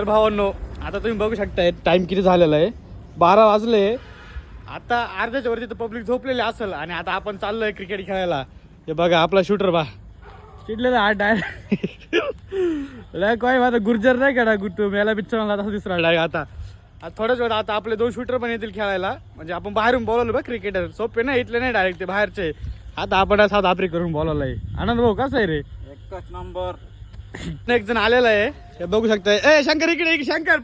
तर भावांनो आता तुम्ही बघू शकताय टाइम किती झालेला आहे, 12 वाजले. आता अर्ध्याच्या वरती तर पब्लिक झोपलेली असेल आणि आता आपण चाललोय क्रिकेट खेळायला. हे बघा आपला शूटर बा चिडलेला हा डायरेक्ट काय माझा गुर्जर नाही का गुट्टू मेला पिक्चर मला तसा दिसला डायरेक्ट. आता थोड्याच वेळात आता आपले 2 शूटर पण येतील खेळायला. म्हणजे आपण बाहेरून बोलवलं बघ क्रिकेटर, सोपे नाही इथले नाही डायरेक्ट ते बाहेरचे. आता आपण साऊथ आफ्रिकेवरून बोलवलंय. आनंद भाऊ कसा आहे रे? एकच नंबर. एक जण आलेला आहे हे बघू शकताय. ए शंकर इकडे शंकर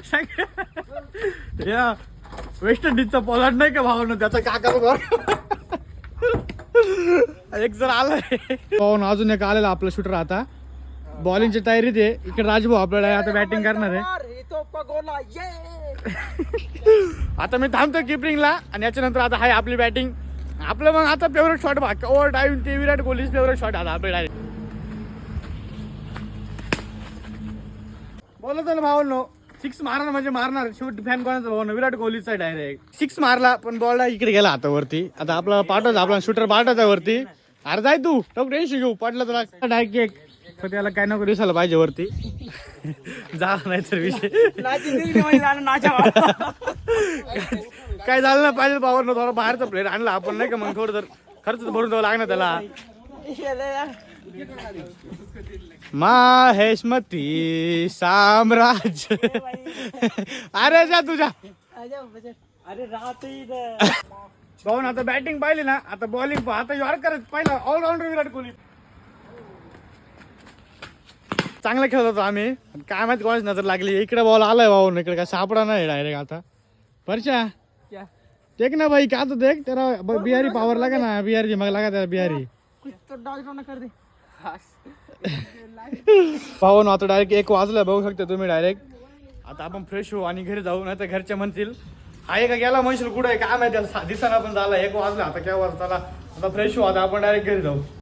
शंकर या वेस्ट इंडिजचा पोलार्ड नाही का भावानं त्याचा काका एक जण आलाय भाऊन. अजून एक आलेला आपला शूटर. आता बॉलिंगची तयारी ते इकडे राजभाऊ आपल्याला आता बॅटिंग करणार आहे. आता मी थांबतो किपरिंगला आणि याच्यानंतर आता आहे आपली बॅटिंग. आपलं मग आता फेवरेट शॉट बघ ओव्हर टाइम ते विराट कोहलीच फेवरेट शॉट आता आपले डायरेक्ट. बोलतो ना भावांनो 6 मारणार म्हणजे मारणार. शेवटी फॅन कोणाचा भाऊ विराट कोहलीचा डायरेक्ट 6 मारला पण बॉल इकडे गेला आता वरती. आता आपला पाठवतो आपला शूटर पाठवता वरती. अरे जाय तू टेन्शन घेऊ पडलं तर डायरेक्ट एक पण त्याला काय नको दिसायला पाहिजे वरती झाला नाही तर विषय काय झालं ना पाहिजे भावांनो. थोडा बाहेरचा प्लेअर आणला आपण नाही का, मग थोडं तर खर्च भरून द्यावं लागणार त्याला. माहेशमती साम्राज्य अरे जा तुझ्या अरे राहते भाऊन. आता बॅटिंग पाहिली ना, आता बॉलिंग आता यॉर्कर पाहिलं ऑलराऊंडर विराट कोहली. चांगला खेळत होतो आम्ही. काय माहिती कोणाची नजर लागली. इकडे बॉल आलाय भाऊन, इकडे काय सापडा नाही डायरेक्ट. आता परच्या देख ना भाई क्या तो देख तेरा बिहारी पावर लगा ना, बिहारी मग लगा त्याला बिहारी भाऊन. आता डायरेक्ट 1 वाजला बघू शकता तुम्ही डायरेक्ट. आता आपण फ्रेश होऊ आणि घरी जाऊ, नाही तर घरचे म्हणतील आहे का गेला म्हणशील कुठे काय माहिती दिसाना पण झाला. 1 वाजला आता केव्हा चला आता फ्रेश होऊ. आता आपण डायरेक्ट घरी जाऊ.